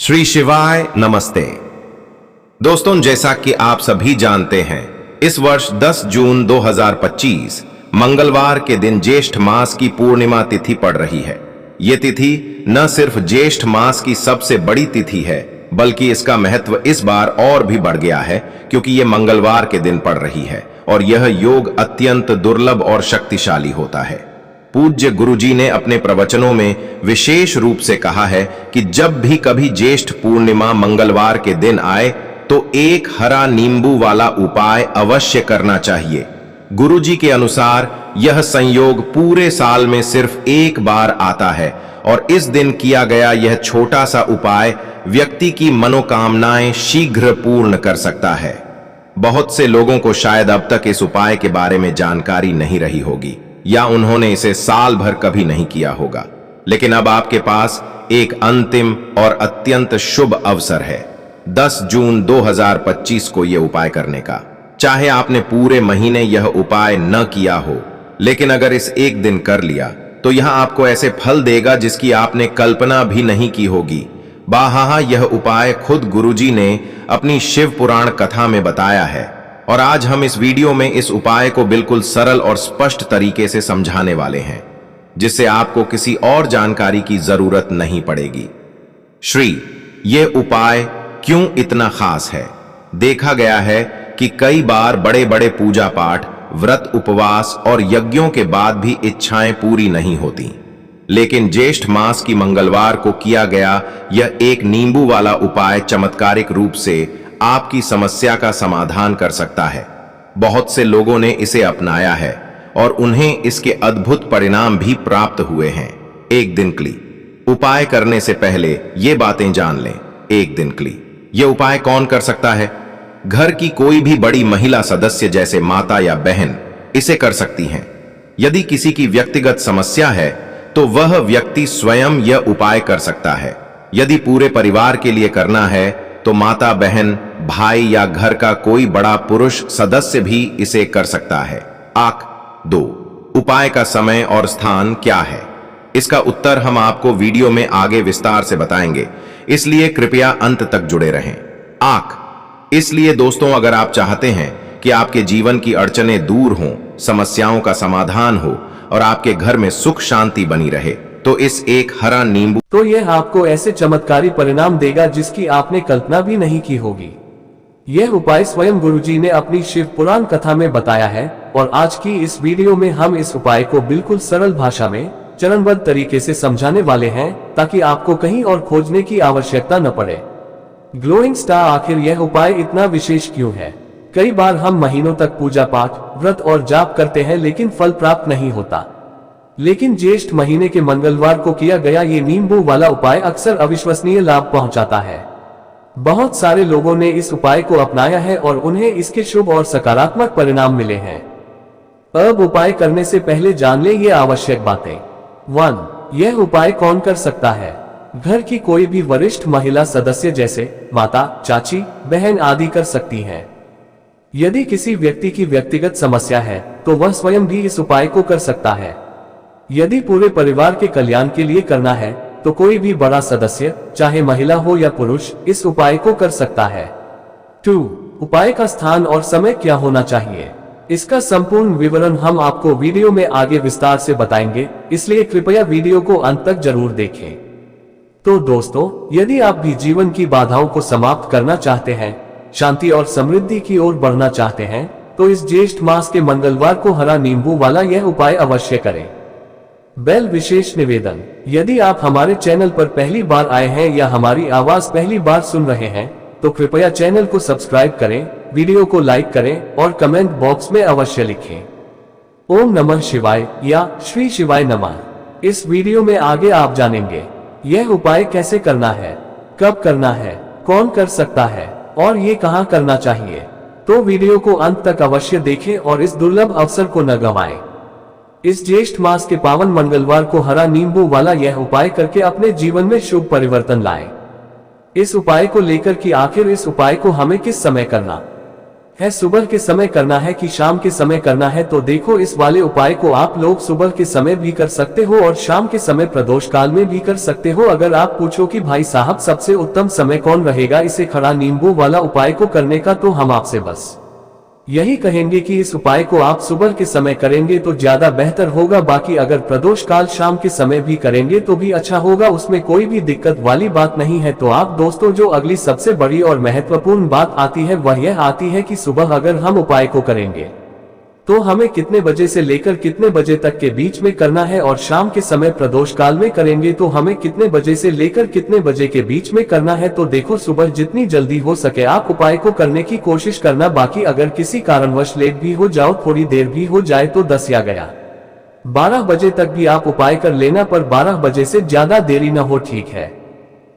श्री शिवाय नमस्ते। दोस्तों, जैसा कि आप सभी जानते हैं, इस वर्ष 10 जून 2025 मंगलवार के दिन ज्येष्ठ मास की पूर्णिमा तिथि पड़ रही है। ये तिथि न सिर्फ ज्येष्ठ मास की सबसे बड़ी तिथि है, बल्कि इसका महत्व इस बार और भी बढ़ गया है क्योंकि ये मंगलवार के दिन पड़ रही है और यह योग अत्यंत दुर्लभ और शक्तिशाली होता है। पूज्य गुरुजी ने अपने प्रवचनों में विशेष रूप से कहा है कि जब भी कभी ज्येष्ठ पूर्णिमा मंगलवार के दिन आए तो एक हरा नींबू वाला उपाय अवश्य करना चाहिए। गुरुजी के अनुसार यह संयोग पूरे साल में सिर्फ एक बार आता है और इस दिन किया गया यह छोटा सा उपाय व्यक्ति की मनोकामनाएं शीघ्र पूर्ण कर सकता है। बहुत से लोगों को शायद अब तक इस उपाय के बारे में जानकारी नहीं रही होगी या उन्होंने इसे साल भर कभी नहीं किया होगा, लेकिन अब आपके पास एक अंतिम और अत्यंत शुभ अवसर है 10 जून 2025 को यह उपाय करने का। चाहे आपने पूरे महीने यह उपाय न किया हो, लेकिन अगर इस एक दिन कर लिया तो यह आपको ऐसे फल देगा जिसकी आपने कल्पना भी नहीं की होगी। बाहा यह उपाय खुद गुरुजी ने अपनी शिव पुराण कथा में बताया है और आज हम इस वीडियो में इस उपाय को बिल्कुल सरल और स्पष्ट तरीके से समझाने वाले हैं, जिससे आपको किसी और जानकारी की जरूरत नहीं पड़ेगी। ये उपाय क्यों इतना खास है? देखा गया है कि कई बार बड़े बड़े पूजा पाठ, व्रत, उपवास और यज्ञों के बाद भी इच्छाएं पूरी नहीं होती, लेकिन ज्येष्ठ मास की मंगलवार को किया गया यह एक नींबू वाला उपाय चमत्कारिक रूप से आपकी समस्या का समाधान कर सकता है। बहुत से लोगों ने इसे अपनाया है और उन्हें इसके अद्भुत परिणाम भी प्राप्त हुए हैं। एक दिन के लिए उपाय करने से पहले ये बातें जान लें। एक दिन के लिए यह उपाय कौन कर सकता है? घर की कोई भी बड़ी महिला सदस्य जैसे माता या बहन इसे कर सकती हैं। यदि किसी की व्यक्तिगत समस्या है तो वह व्यक्ति स्वयं यह उपाय कर सकता है। यदि पूरे परिवार के लिए करना है तो माता, बहन, भाई या घर का कोई बड़ा पुरुष सदस्य भी इसे कर सकता है। 2. उपाय का समय और स्थान क्या है? इसका उत्तर हम आपको वीडियो में आगे विस्तार से बताएंगे, इसलिए कृपया अंत तक जुड़े रहें। इसलिए दोस्तों, अगर आप चाहते हैं कि आपके जीवन की अड़चनें दूर हों, समस्याओं का समाधान हो और आपके घर में सुख शांति बनी रहे, तो इस एक हरा नींबू तो यह आपको ऐसे चमत्कारी परिणाम देगा जिसकी आपने कल्पना भी नहीं की होगी। यह उपाय स्वयं गुरुजी ने अपनी शिव पुराण कथा में बताया है और आज की इस वीडियो में हम इस उपाय को बिल्कुल सरल भाषा में चरणबद्ध तरीके से समझाने वाले हैं ताकि आपको कहीं और खोजने की आवश्यकता न पड़े। ग्लोइंग स्टार, आखिर यह उपाय इतना विशेष क्यों है? कई बार हम महीनों तक पूजा पाठ, व्रत और जाप करते हैं लेकिन फल प्राप्त नहीं होता, लेकिन ज्येष्ठ महीने के मंगलवार को किया गया ये नींबू वाला उपाय अक्सर अविश्वसनीय लाभ पहुंचाता है। बहुत सारे लोगों ने इस उपाय को अपनाया है और उन्हें इसके शुभ और सकारात्मक परिणाम मिले हैं। अब उपाय करने से पहले जान लें ये आवश्यक बातें। 1. यह उपाय कौन कर सकता है? घर की कोई भी वरिष्ठ महिला सदस्य जैसे माता, चाची, बहन आदि कर सकती हैं। यदि किसी व्यक्ति की व्यक्तिगत समस्या है तो वह स्वयं भी इस उपाय को कर सकता है। यदि पूरे परिवार के कल्याण के लिए करना है तो कोई भी बड़ा सदस्य, चाहे महिला हो या पुरुष, इस उपाय को कर सकता है। 2. उपाय का स्थान और समय क्या होना चाहिए? इसका संपूर्ण विवरण हम आपको वीडियो में आगे विस्तार से बताएंगे, इसलिए कृपया वीडियो को अंत तक जरूर देखें। तो दोस्तों, यदि आप भी जीवन की बाधाओं को समाप्त करना चाहते हैं, शांति और समृद्धि की ओर बढ़ना चाहते हैं, तो इस ज्येष्ठ मास के मंगलवार को हरा नींबू वाला यह उपाय अवश्य करें। बेल विशेष निवेदन, यदि आप हमारे चैनल पर पहली बार आए हैं या हमारी आवाज पहली बार सुन रहे हैं तो कृपया चैनल को सब्सक्राइब करें, वीडियो को लाइक करें और कमेंट बॉक्स में अवश्य लिखें ओम नमः शिवाय या श्री शिवाय नमः। इस वीडियो में आगे आप जानेंगे यह उपाय कैसे करना है, कब करना है, कौन कर सकता है और ये कहां करना चाहिए। तो वीडियो को अंत तक अवश्य देखें और इस दुर्लभ अवसर को न गंवाएं। इस ज्येष्ठ मास के पावन मंगलवार को हरा नींबू वाला यह उपाय करके अपने जीवन में शुभ परिवर्तन लाएं। इस उपाय को लेकर कि आखिर इस उपाय को हमें किस समय करना, है सुबह के समय करना है कि शाम के समय करना है, तो देखो इस वाले उपाय को आप लोग सुबह के समय भी कर सकते हो और शाम के समय प्रदोष काल में भी कर सकते हो। अगर आप पूछो कि भाई साहब सबसे उत्तम समय कौन रहेगा इसे खड़ा नींबू वाला उपाय को करने का, तो हम आपसे बस यही कहेंगे कि इस उपाय को आप सुबह के समय करेंगे तो ज्यादा बेहतर होगा। बाकी अगर प्रदोष काल शाम के समय भी करेंगे तो भी अच्छा होगा, उसमें कोई भी दिक्कत वाली बात नहीं है। तो आप दोस्तों जो अगली सबसे बड़ी और महत्वपूर्ण बात आती है वह यह आती है कि सुबह अगर हम उपाय को करेंगे तो हमें कितने बजे से लेकर कितने बजे तक के बीच में करना है, और शाम के समय प्रदोष काल में करेंगे तो हमें कितने बजे से लेकर कितने बजे के बीच में करना है। तो देखो सुबह जितनी जल्दी हो सके आप उपाय को करने की कोशिश करना। बाकी अगर किसी कारणवश लेट भी हो जाओ, थोड़ी देर भी हो जाए तो 10 या गया 12 बजे तक भी आप उपाय कर लेना, पर 12 बजे से ज्यादा देरी न हो, ठीक है,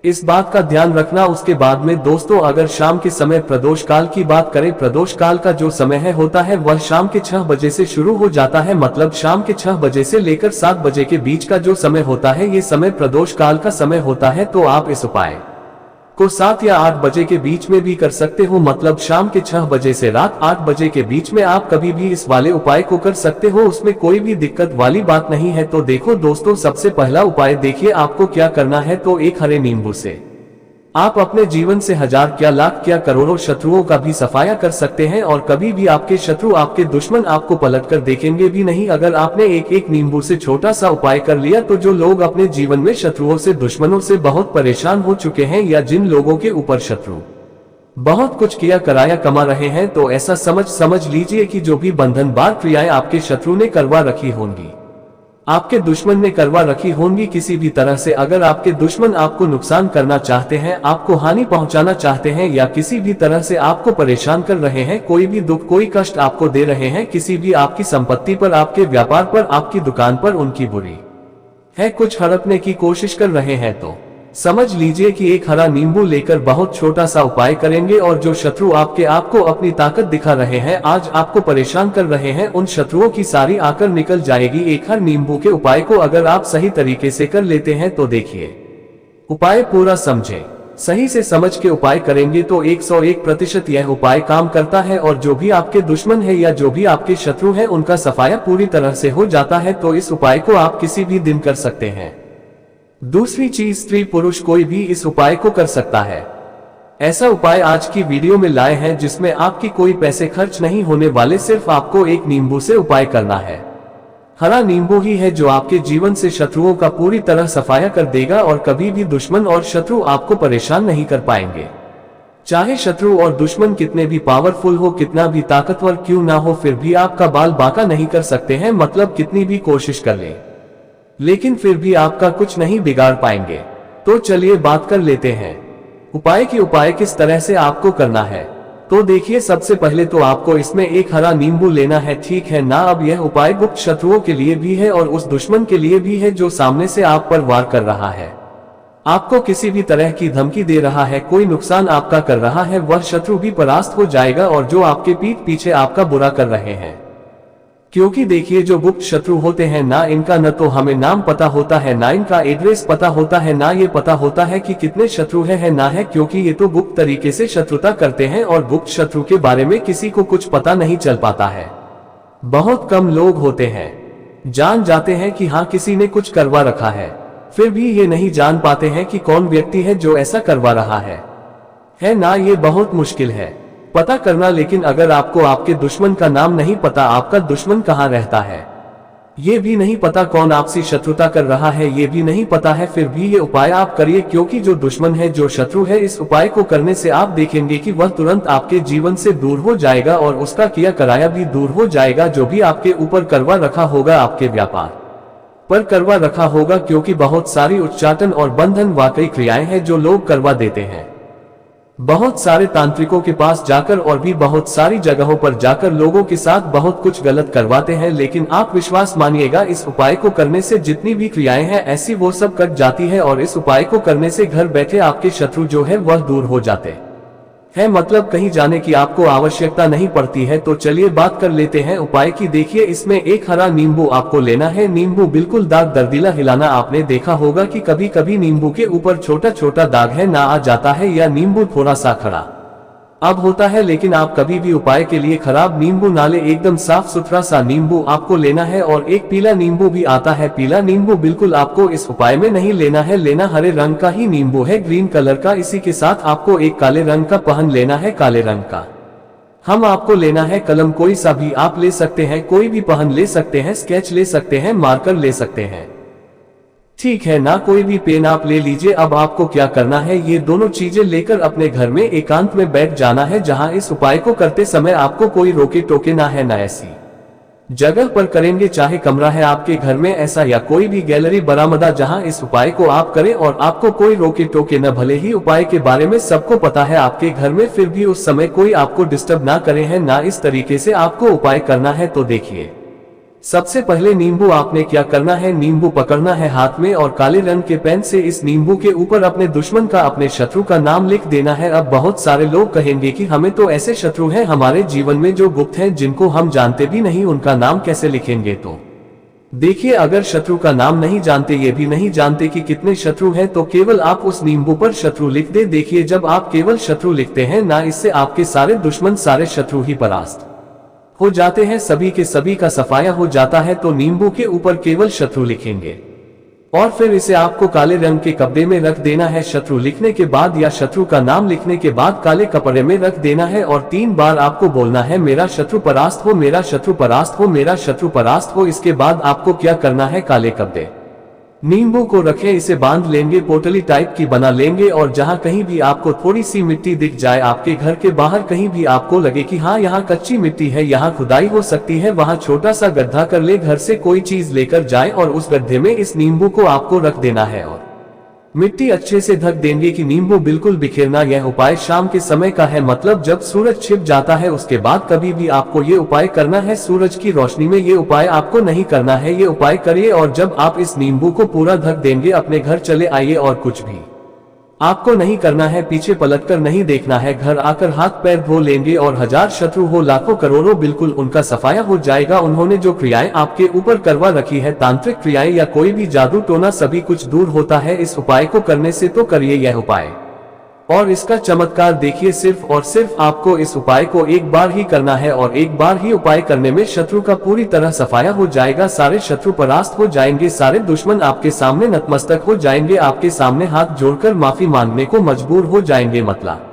इस बात का ध्यान रखना। उसके बाद में दोस्तों अगर शाम के समय प्रदोष काल की बात करें, प्रदोष काल का जो समय है होता है वह शाम के 6 बजे से शुरू हो जाता है, मतलब शाम के 6 बजे से लेकर 7 बजे के बीच का जो समय होता है ये समय प्रदोष काल का समय होता है। तो आप इस उपाय को 7 या 8 बजे के बीच में भी कर सकते हो, मतलब शाम के 6 बजे से रात 8 बजे के बीच में आप कभी भी इस वाले उपाय को कर सकते हो, उसमें कोई भी दिक्कत वाली बात नहीं है। तो देखो दोस्तों सबसे पहला उपाय देखिए आपको क्या करना है। तो एक हरे नींबू से आप अपने जीवन से 1000 क्या लाख क्या करोड़ों शत्रुओं का भी सफाया कर सकते हैं, और कभी भी आपके शत्रु आपके दुश्मन आपको पलटकर देखेंगे भी नहीं। अगर आपने एक एक नींबू से छोटा सा उपाय कर लिया तो जो लोग अपने जीवन में शत्रुओं से दुश्मनों से बहुत परेशान हो चुके हैं, या जिन लोगों के ऊपर शत्रु बहुत कुछ किया कराया कमा रहे हैं, तो ऐसा समझ लीजिए कि जो भी बंधनबार क्रियाएं आपके शत्रु ने करवा रखी होंगी, आपके दुश्मन ने करवा रखी होंगी किसी भी तरह से। अगर आपके दुश्मन आपको नुकसान करना चाहते हैं, आपको हानि पहुंचाना चाहते हैं, या किसी भी तरह से आपको परेशान कर रहे हैं, कोई भी दुख कोई कष्ट आपको दे रहे हैं, किसी भी आपकी संपत्ति पर, आपके व्यापार पर, आपकी दुकान पर उनकी बुरी है कुछ हड़पने की कोशिश कर रहे हैं, तो समझ लीजिए कि एक हरा नींबू लेकर बहुत छोटा सा उपाय करेंगे, और जो शत्रु आपको अपनी ताकत दिखा रहे हैं, आज आपको परेशान कर रहे हैं, उन शत्रुओं की सारी आकर निकल जाएगी एक हर नींबू के उपाय को अगर आप सही तरीके से कर लेते हैं। तो देखिए उपाय पूरा समझे, सही से समझ के उपाय करेंगे तो 101% यह उपाय काम करता है, और जो भी आपके दुश्मन है या जो भी आपके शत्रु है उनका सफाया पूरी तरह से हो जाता है। तो इस उपाय को आप किसी भी दिन कर सकते हैं। दूसरी चीज, स्त्री पुरुष कोई भी इस उपाय को कर सकता है। ऐसा उपाय आज की वीडियो में लाए हैं जिसमें आपकी कोई पैसे खर्च नहीं होने वाले, सिर्फ आपको एक नींबू से उपाय करना है। हरा नींबू ही है जो आपके जीवन से शत्रुओं का पूरी तरह सफाया कर देगा, और कभी भी दुश्मन और शत्रु आपको परेशान नहीं कर पाएंगे। चाहे शत्रु और दुश्मन कितने भी पावरफुल हो, कितना भी ताकतवर क्यों ना हो, फिर भी आपका बाल बांका नहीं कर सकते हैं, मतलब कितनी भी कोशिश कर ले, लेकिन फिर भी आपका कुछ नहीं बिगाड़ पाएंगे। तो चलिए बात कर लेते हैं उपाय की। उपाय किस तरह से आपको करना है, तो देखिए सबसे पहले तो आपको इसमें एक हरा नींबू लेना है, ठीक है ना। अब यह उपाय गुप्त शत्रुओं के लिए भी है और उस दुश्मन के लिए भी है जो सामने से आप पर वार कर रहा है, आपको किसी भी तरह की धमकी दे रहा है, कोई नुकसान आपका कर रहा है, वह शत्रु भी परास्त हो जाएगा। और जो आपके पीठ पीछे आपका बुरा कर रहे हैं, क्योंकि देखिए जो गुप्त शत्रु होते हैं ना, इनका न तो हमें नाम पता होता है, ना इनका एड्रेस पता होता है, ना ये पता होता है कि कितने शत्रु है ना है, क्योंकि ये तो गुप्त तरीके से शत्रुता करते हैं, और गुप्त शत्रु के बारे में किसी को कुछ पता नहीं चल पाता है। बहुत कम लोग होते हैं जान जाते हैं कि हाँ किसी ने कुछ करवा रखा है, फिर भी ये नहीं जान पाते हैं कि कौन व्यक्ति है जो ऐसा करवा रहा है ना। ये बहुत मुश्किल है पता करना, लेकिन अगर आपको आपके दुश्मन का नाम नहीं पता, आपका दुश्मन कहाँ रहता है, ये भी नहीं पता, कौन आपसी शत्रुता कर रहा है ये भी नहीं पता है, फिर भी ये उपाय आप करिए, क्योंकि जो दुश्मन है जो शत्रु है, इस उपाय को करने से आप देखेंगे कि वह तुरंत आपके जीवन से दूर हो जाएगा, और उसका किया कराया भी दूर हो जाएगा। जो भी आपके ऊपर करवा रखा होगा, आपके व्यापार पर करवा रखा होगा, क्योंकि बहुत सारी उच्चाटन और बंधन वाकई क्रियाएं हैं जो लोग करवा देते हैं। बहुत सारे तांत्रिकों के पास जाकर और भी बहुत सारी जगहों पर जाकर लोगों के साथ बहुत कुछ गलत करवाते हैं, लेकिन आप विश्वास मानिएगा इस उपाय को करने से जितनी भी क्रियाएं हैं ऐसी वो सब कट जाती है, और इस उपाय को करने से घर बैठे आपके शत्रु जो है वह दूर हो जाते है, मतलब कहीं जाने की आपको आवश्यकता नहीं पड़ती है। तो चलिए बात कर लेते हैं उपाय की। देखिए इसमें एक हरा नींबू आपको लेना है। नींबू बिल्कुल दाग दर्दीला हिलाना, आपने देखा होगा कि कभी कभी नींबू के ऊपर छोटा छोटा दाग है ना आ जाता है, या नींबू थोड़ा सा खड़ा अब होता है, लेकिन आप कभी भी उपाय के लिए खराब नींबू ना ले। एकदम साफ सुथरा सा नींबू आपको लेना है। और एक पीला नींबू भी आता है। पीला नींबू बिल्कुल आपको इस उपाय में नहीं लेना है। लेना हरे रंग का ही नींबू है, ग्रीन कलर का। इसी के साथ आपको एक काले रंग का पहन लेना है, काले रंग का। हम आपको लेना है कलम, कोई सा भी आप ले सकते हैं, कोई भी पहन ले सकते हैं, स्केच ले सकते हैं, मार्कर ले सकते हैं, ठीक है ना। कोई भी पेन आप ले लीजिए। अब आपको क्या करना है, ये दोनों चीजें लेकर अपने घर में एकांत में बैठ जाना है, जहां इस उपाय को करते समय आपको कोई रोके टोके ना है, ना ऐसी जगह पर करेंगे, चाहे कमरा है आपके घर में ऐसा, या कोई भी गैलरी बरामदा, जहां इस उपाय को आप करें और आपको कोई रोके टोके न। भले ही उपाय के बारे में सबको पता है आपके घर में, फिर भी उस समय कोई आपको डिस्टर्ब ना करे है, ना इस तरीके से आपको उपाय करना है। तो देखिए, सबसे पहले नींबू आपने क्या करना है, नींबू पकड़ना है हाथ में और काले रंग के पेन से इस नींबू के ऊपर अपने दुश्मन का, अपने शत्रु का नाम लिख देना है। अब बहुत सारे लोग कहेंगे कि हमें तो ऐसे शत्रु हैं हमारे जीवन में जो गुप्त हैं, जिनको हम जानते भी नहीं, उनका नाम कैसे लिखेंगे। तो देखिए, अगर शत्रु का नाम नहीं जानते, ये भी नहीं जानते कि कितने शत्रु हैं, तो केवल आप उस नींबू पर शत्रु लिख दे। देखिए, जब आप केवल शत्रु लिखते हैं ना, इससे आपके सारे दुश्मन, सारे शत्रु ही परास्त हो जाते हैं, सभी के सभी का सफाया हो जाता है। तो नींबू के ऊपर केवल शत्रु लिखेंगे और फिर इसे आपको काले रंग के कपड़े में रख देना है। शत्रु लिखने के बाद या शत्रु का नाम लिखने के बाद काले कपड़े में रख देना है और 3 बार आपको बोलना है, मेरा शत्रु परास्त हो, मेरा शत्रु परास्त हो, मेरा शत्रु परास्त हो। इसके बाद आपको क्या करना है, काले कपड़े नींबू को रखें, इसे बांध लेंगे, पोटली टाइप की बना लेंगे और जहां कहीं भी आपको थोड़ी सी मिट्टी दिख जाए, आपके घर के बाहर कहीं भी आपको लगे कि हाँ यहाँ कच्ची मिट्टी है, यहाँ खुदाई हो सकती है, वहां छोटा सा गड्ढा कर ले, घर से कोई चीज लेकर जाए और उस गड्ढे में इस नींबू को आपको रख देना है और मिट्टी अच्छे से ढक देंगे कि नींबू बिल्कुल बिखेरना। यह उपाय शाम के समय का है, मतलब जब सूरज छिप जाता है उसके बाद कभी भी आपको ये उपाय करना है। सूरज की रोशनी में ये उपाय आपको नहीं करना है, ये उपाय करिए और जब आप इस नींबू को पूरा ढक देंगे, अपने घर चले आइए और कुछ भी आपको नहीं करना है, पीछे पलटकर नहीं देखना है। घर आकर हाथ पैर धो लेंगे और 1000 शत्रु हो, लाखों करोड़ों, बिल्कुल उनका सफाया हो जाएगा। उन्होंने जो क्रियाएं आपके ऊपर करवा रखी है, तांत्रिक क्रियाएं या कोई भी जादू टोना, सभी कुछ दूर होता है इस उपाय को करने से। तो करिए यह उपाय और इसका चमत्कार देखिए। सिर्फ और सिर्फ आपको इस उपाय को एक बार ही करना है और एक बार ही उपाय करने में शत्रु का पूरी तरह सफाया हो जाएगा, सारे शत्रु परास्त हो जाएंगे, सारे दुश्मन आपके सामने नतमस्तक हो जाएंगे, आपके सामने हाथ जोड़कर माफी मांगने को मजबूर हो जाएंगे, मतलब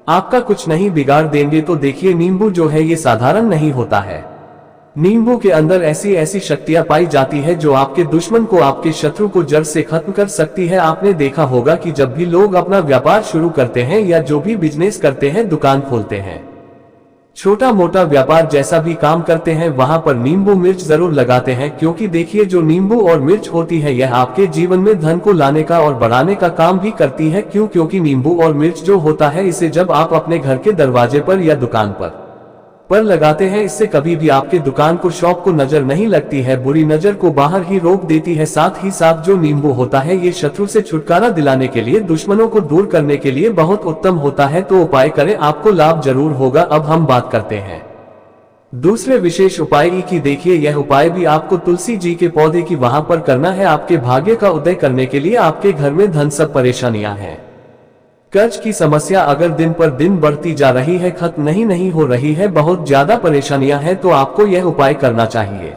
आपका कुछ नहीं बिगाड़ देंगे। तो देखिए, नींबू जो है ये साधारण नहीं होता है, नींबू के अंदर ऐसी ऐसी शक्तियां पाई जाती है जो आपके दुश्मन को, आपके शत्रु को जड़ से खत्म कर सकती है। आपने देखा होगा कि जब भी लोग अपना व्यापार शुरू करते हैं या जो भी बिजनेस करते हैं, दुकान खोलते हैं, छोटा मोटा व्यापार जैसा भी काम करते हैं, वहां पर नींबू मिर्च जरूर लगाते हैं। क्योंकि देखिए, जो नींबू और मिर्च होती है, यह आपके जीवन में धन को लाने का और बढ़ाने का काम भी करती है। क्यों? क्योंकि नींबू और मिर्च जो होता है, इसे जब आप अपने घर के दरवाजे पर या दुकान पर लगाते हैं, इससे कभी भी आपके दुकान को, शॉप को नजर नहीं लगती है, बुरी नजर को बाहर ही रोक देती है। साथ ही साथ जो नींबू होता है, ये शत्रु से छुटकारा दिलाने के लिए, दुश्मनों को दूर करने के लिए बहुत उत्तम होता है। तो उपाय करें, आपको लाभ जरूर होगा। अब हम बात करते हैं दूसरे विशेष उपाय की। देखिए, यह उपाय भी आपको तुलसी जी के पौधे की वहां पर करना है, आपके भाग्य का उदय करने के लिए। आपके घर में धन सब परेशानियां हैं, कर्ज की समस्या अगर दिन पर दिन बढ़ती जा रही है, खत्म नहीं हो रही है, बहुत ज्यादा परेशानियां हैं, तो आपको यह उपाय करना चाहिए।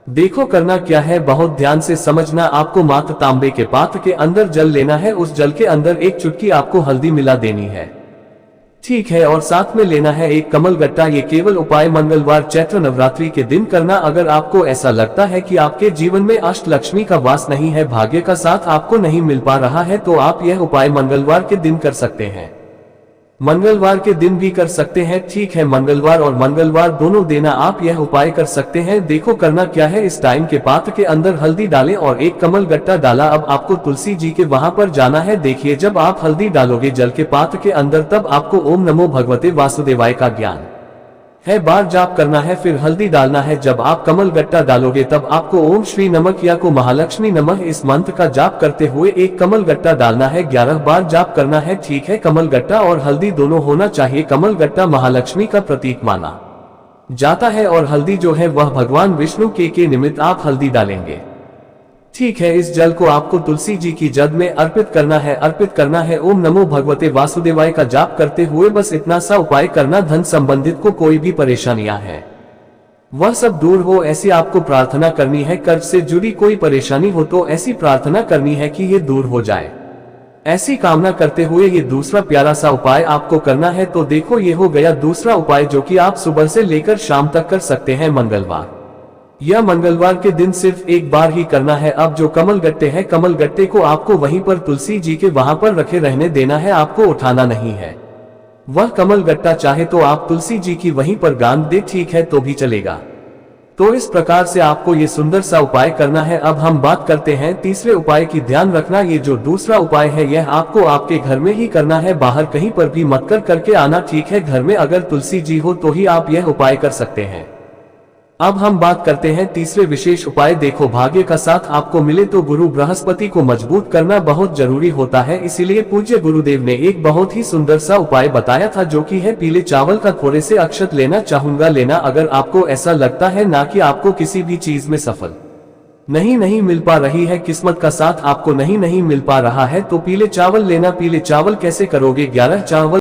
देखो करना क्या है, बहुत ध्यान से समझना। आपको मात्र तांबे के पात्र के अंदर जल लेना है, उस जल के अंदर एक चुटकी आपको हल्दी मिला देनी है, ठीक है, और साथ में लेना है एक कमल गट्टा। ये केवल उपाय मंगलवार चैत्र नवरात्रि के दिन करना। अगर आपको ऐसा लगता है कि आपके जीवन में अष्ट लक्ष्मी का वास नहीं है, भाग्य का साथ आपको नहीं मिल पा रहा है, तो आप यह उपाय मंगलवार के दिन कर सकते हैं, मंगलवार के दिन भी कर सकते हैं, ठीक है। मंगलवार और मंगलवार दोनों देना आप यह उपाय कर सकते हैं। देखो करना क्या है, इस टाइम के पात्र के अंदर हल्दी डालें और एक कमल गट्टा डाला। अब आपको तुलसी जी के वहां पर जाना है। देखिए, जब आप हल्दी डालोगे जल के पात्र के अंदर, तब आपको ओम नमो भगवते वासुदेवाय का ज्ञान है बार जाप करना है, फिर हल्दी डालना है। जब आप कमल गट्टा डालोगे, तब आपको ओम श्री नमक या को महालक्ष्मी नमः इस मंत्र का जाप करते हुए एक कमल गट्टा डालना है, 11 बार जाप करना है, ठीक है। कमल गट्टा और हल्दी दोनों होना चाहिए। कमल गट्टा महालक्ष्मी का प्रतीक माना जाता है और हल्दी जो है वह भगवान विष्णु के निमित्त आप हल्दी डालेंगे, ठीक है, इस जल को आपको तुलसी जी की जद में अर्पित करना है। ओम नमो भगवते वासुदेवाय का जाप करते हुए बस इतना सा उपाय करना। धन संबंधित को कोई भी परेशानियां है वह सब दूर हो, ऐसी आपको प्रार्थना करनी है। कर्ज से जुड़ी कोई परेशानी हो तो ऐसी प्रार्थना करनी है कि ये दूर हो जाए। ऐसी कामना करते हुए ये दूसरा प्यारा सा उपाय आपको करना है। तो देखो, ये हो गया दूसरा उपाय जो कि आप सुबह से लेकर शाम तक कर सकते हैं मंगलवार। यह मंगलवार के दिन सिर्फ एक बार ही करना है। अब जो कमल गट्टे हैं, कमल गट्टे को आपको वहीं पर तुलसी जी के वहां पर रखे रहने देना है, आपको उठाना नहीं है। वह कमल गट्टा चाहे तो आप तुलसी जी की वहीं पर गांध दे, ठीक है, तो भी चलेगा। तो इस प्रकार से आपको ये सुंदर सा उपाय करना है। अब हम बात करते हैं तीसरे उपाय की। ध्यान रखना, ये जो दूसरा उपाय है यह आपको आपके घर में ही करना है, बाहर कहीं पर भी मत करके आना, ठीक है। घर में अगर तुलसी जी हो तो ही आप यह उपाय कर सकते हैं। अब हम बात करते हैं तीसरे विशेष उपाय। देखो, भाग्य का साथ आपको मिले तो गुरु बृहस्पति को मजबूत करना बहुत जरूरी होता है। इसीलिए पूज्य गुरुदेव ने एक बहुत ही सुंदर सा उपाय बताया था, जो कि है पीले चावल का थोड़े से अक्षत लेना चाहूंगा लेना। अगर आपको ऐसा लगता है ना कि आपको किसी भी चीज में सफल नहीं मिल पा रही है, किस्मत का साथ आपको नहीं मिल पा रहा है, तो पीले चावल लेना। पीले चावल कैसे करोगे? 11 चावल